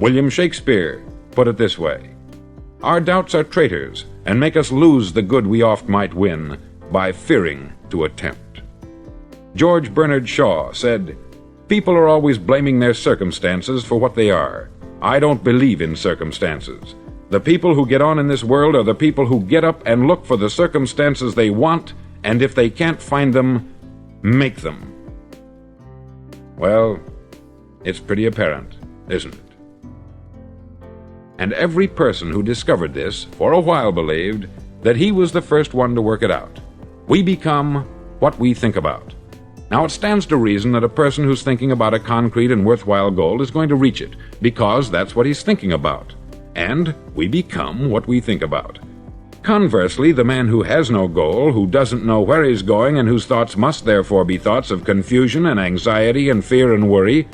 William Shakespeare put it this way: "Our doubts are traitors, and make us lose the good we oft might win by fearing to attempt." George Bernard Shaw said, "People are always blaming their circumstances for what they are. I don't believe in circumstances. The people who get on in this world are the people who get up and look for the circumstances they want, and if they can't find them, make them." Well, it's pretty apparent, isn't it? And every person who discovered this for a while believed that he was the first one to work it out. We become what we think about. Now, it stands to reason that a person who's thinking about a concrete and worthwhile goal is going to reach it, because that's what he's thinking about. And we become what we think about. Conversely, the man who has no goal, who doesn't know where he's going, and whose thoughts must therefore be thoughts of confusion and anxiety and fear and worry,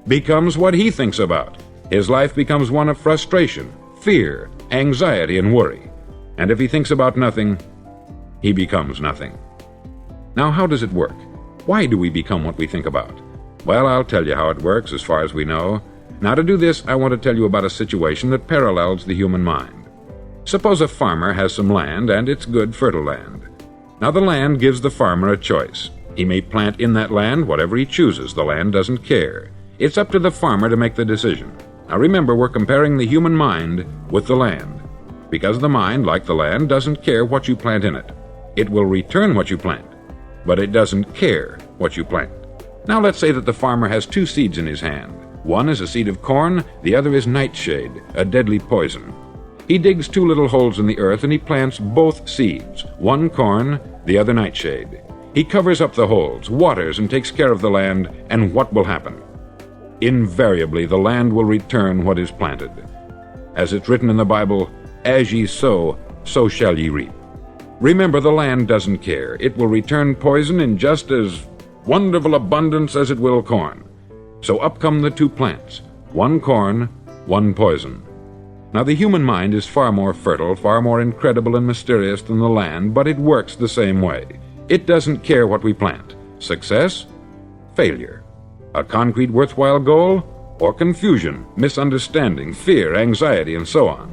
becomes what he thinks about. His life becomes one of frustration, fear, anxiety, and worry. And if he thinks about nothing, he becomes nothing. Now, how does it work? Why do we become what we think about? Well, I'll tell you how it works as far as we know. Now, to do this, I want to tell you about a situation that parallels the human mind. Suppose a farmer has some land, and it's good, fertile land. Now, the land gives the farmer a choice. He may plant in that land whatever he chooses. The land doesn't care. It's up to the farmer to make the decision. Now, remember, we're comparing the human mind with the land, because the mind, like the land, doesn't care what you plant in it. It will return what you plant, but it doesn't care what you plant. Now, let's say that the farmer has two seeds in his hand. One is a seed of corn, the other is nightshade, a deadly poison. He digs two little holes in the earth and he plants both seeds, one corn, the other nightshade. He covers up the holes, waters, and takes care of the land, and what will happen? Invariably, the land will return what is planted. As it's written in the Bible, "As ye sow, so shall ye reap." Remember, the land doesn't care. It will return poison in just as wonderful abundance as it will corn. So up come the two plants, one corn, one poison. Now, the human mind is far more fertile, far more incredible and mysterious than the land, but it works the same way. It doesn't care what we plant. Success, failure. A concrete worthwhile goal, or confusion, misunderstanding, fear, anxiety, and so on.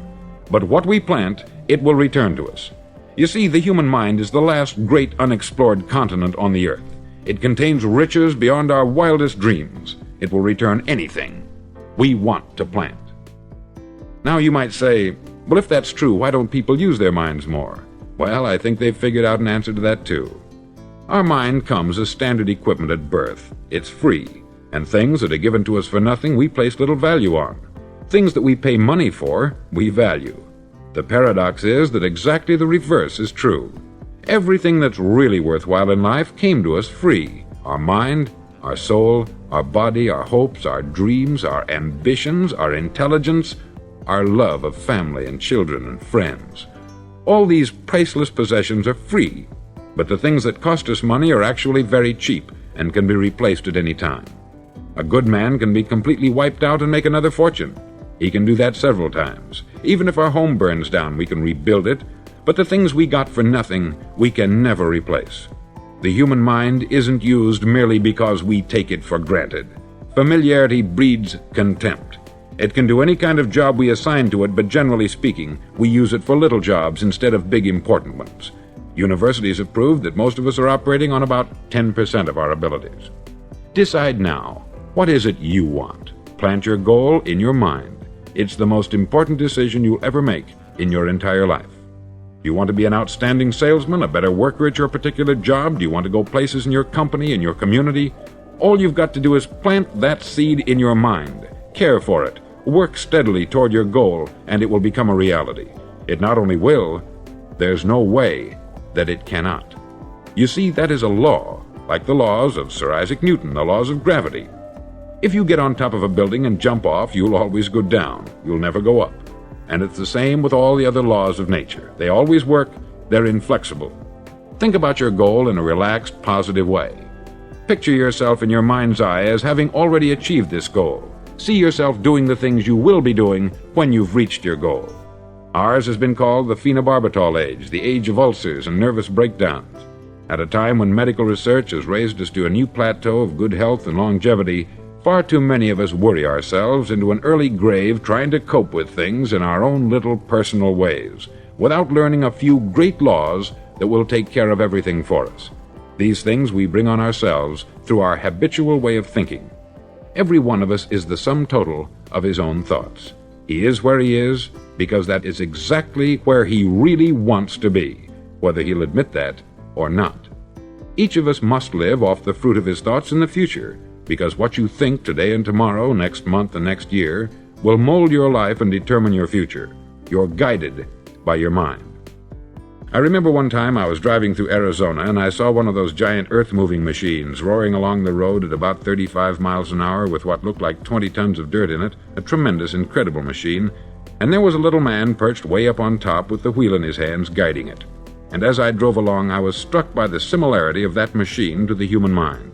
But what we plant, it will return to us. You see, the human mind is the last great unexplored continent on the earth. It contains riches beyond our wildest dreams. It will return anything we want to plant. Now, you might say, well, if that's true, why don't people use their minds more? Well, I think they've figured out an answer to that too. Our mind comes as standard equipment at birth. It's free, and things that are given to us for nothing we place little value on. Things that we pay money for, we value. The paradox is that exactly the reverse is true. Everything that's really worthwhile in life came to us free. Our mind, our soul, our body, our hopes, our dreams, our ambitions, our intelligence, our love of family and children and friends. All these priceless possessions are free, but the things that cost us money are actually very cheap and can be replaced at any time. A good man can be completely wiped out and make another fortune. He can do that several times. Even if our home burns down, we can rebuild it, but the things we got for nothing, we can never replace. The human mind isn't used merely because we take it for granted. Familiarity breeds contempt. It can do any kind of job we assign to it, but generally speaking, we use it for little jobs instead of big important ones. Universities have proved that most of us are operating on about 10% of our abilities. Decide now, what is it you want? Plant your goal in your mind. It's the most important decision you'll ever make in your entire life. Do you want to be an outstanding salesman, a better worker at your particular job? Do you want to go places in your company, in your community? All you've got to do is plant that seed in your mind. Care for it. Work steadily toward your goal, and it will become a reality. It not only will, there's no way that it cannot. You see, that is a law, like the laws of Sir Isaac Newton, the laws of gravity. If you get on top of a building and jump off, you'll always go down. You'll never go up. And it's the same with all the other laws of nature. They always work. They're inflexible. Think about your goal in a relaxed, positive way. Picture yourself in your mind's eye as having already achieved this goal. See yourself doing the things you will be doing when you've reached your goal. Ours has been called the phenobarbital age, the age of ulcers and nervous breakdowns. At a time when medical research has raised us to a new plateau of good health and longevity, Far too many of us worry ourselves into an early grave trying to cope with things in our own little personal ways, without learning a few great laws that will take care of everything for us. These things we bring on ourselves through our habitual way of thinking. Every one of us is the sum total of his own thoughts. He is where he is because that is exactly where he really wants to be, whether he'll admit that or not. Each of us must live off the fruit of his thoughts in the future, because what you think today and tomorrow, next month and next year, will mold your life and determine your future. You're guided by your mind. I remember one time I was driving through Arizona and I saw one of those giant earth-moving machines roaring along the road at about 35 miles an hour with what looked like 20 tons of dirt in it, a tremendous, incredible machine, and there was a little man perched way up on top with the wheel in his hands guiding it. And as I drove along, I was struck by the similarity of that machine to the human mind.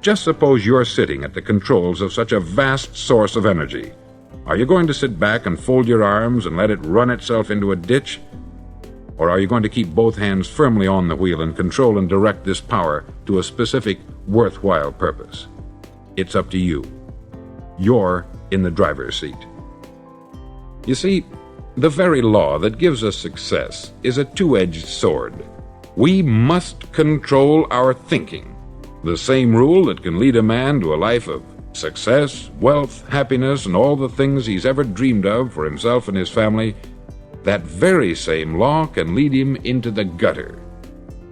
Just suppose you're sitting at the controls of such a vast source of energy. Are you going to sit back and fold your arms and let it run itself into a ditch? Or are you going to keep both hands firmly on the wheel and control and direct this power to a specific, worthwhile purpose? It's up to you. You're in the driver's seat. You see, the very law that gives us success is a two-edged sword. We must control our thinking. The same rule that can lead a man to a life of success, wealth, happiness, and all the things he's ever dreamed of for himself and his family, that very same law can lead him into the gutter.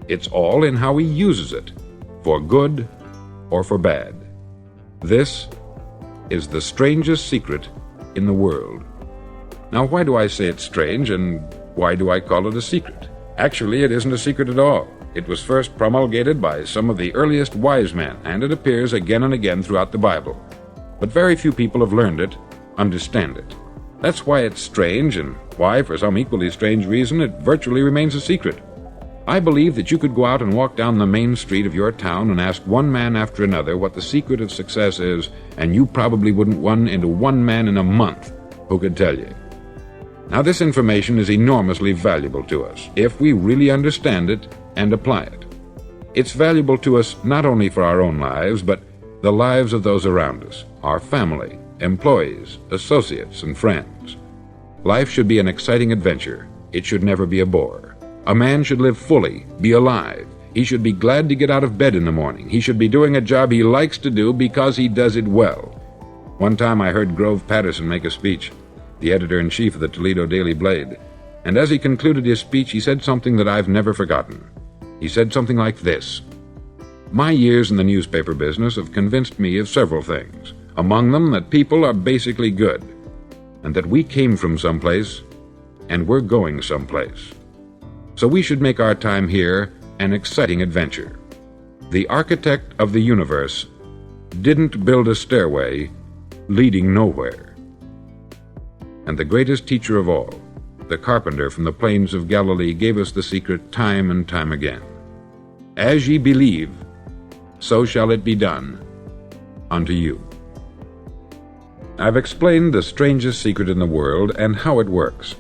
It's all in how he uses it, for good or for bad. This is the strangest secret in the world. Now, why do I say it's strange, and why do I call it a secret? Actually, it isn't a secret at all. It was first promulgated by some of the earliest wise men, and it appears again and again throughout the Bible. But very few people have learned it, understand it. That's why it's strange, and why, for some equally strange reason, it virtually remains a secret. I believe that you could go out and walk down the main street of your town and ask one man after another what the secret of success is, and you probably wouldn't run into one man in a month who could tell you. Now, this information is enormously valuable to us if we really understand it and apply it. It's valuable to us not only for our own lives, but the lives of those around us, our family, employees, associates, and friends. Life should be an exciting adventure. It should never be a bore. A man should live fully, be alive. He should be glad to get out of bed in the morning. He should be doing a job he likes to do because he does it well. One time I heard Grove Patterson make a speech, the editor-in-chief of the Toledo Daily Blade, and as he concluded his speech, he said something that I've never forgotten. He said something like this: "My years in the newspaper business have convinced me of several things, among them that people are basically good, and that we came from someplace, and we're going someplace. So we should make our time here an exciting adventure. The architect of the universe didn't build a stairway leading nowhere." And the greatest teacher of all, the carpenter from the plains of Galilee, gave us the secret time and time again. "As ye believe, so shall it be done unto you." I've explained the strangest secret in the world and how it works.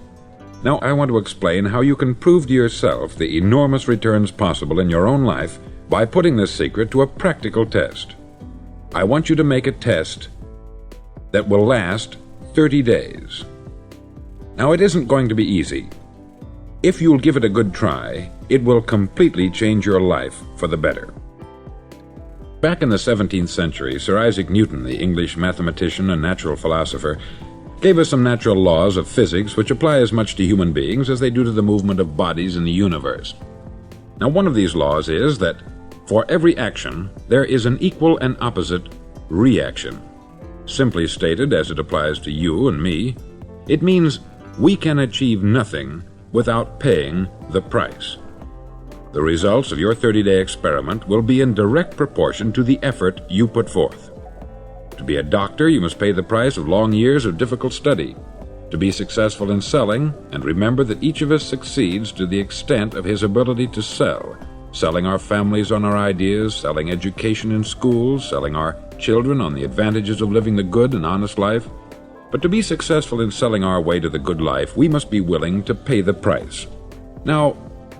Now I want to explain how you can prove to yourself the enormous returns possible in your own life by putting this secret to a practical test. I want you to make a test that will last 30 days. Now, it isn't going to be easy. If you'll give it a good try, it will completely change your life for the better. Back in the 17th century, Sir Isaac Newton, the English mathematician and natural philosopher, gave us some natural laws of physics which apply as much to human beings as they do to the movement of bodies in the universe. Now, one of these laws is that for every action, there is an equal and opposite reaction. Simply stated, as it applies to you and me, it means we can achieve nothing without paying the price. The results of your 30-day experiment will be in direct proportion to the effort you put forth. To be a doctor, you must pay the price of long years of difficult study. To be successful in selling, and remember that each of us succeeds to the extent of his ability to sell, selling our families on our ideas, selling education in schools, selling our children on the advantages of living the good and honest life. But to be successful in selling our way to the good life, we must be willing to pay the price. Now,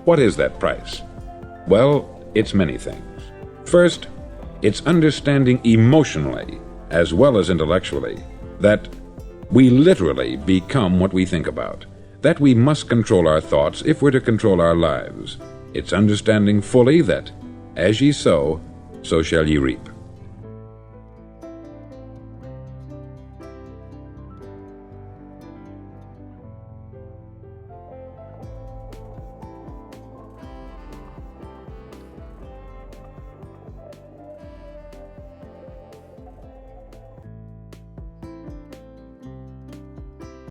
what is that price? Well, it's many things. First, it's understanding emotionally as well as intellectually, that we literally become what we think about, that we must control our thoughts if we're to control our lives. It's understanding fully that, as ye sow, so shall ye reap.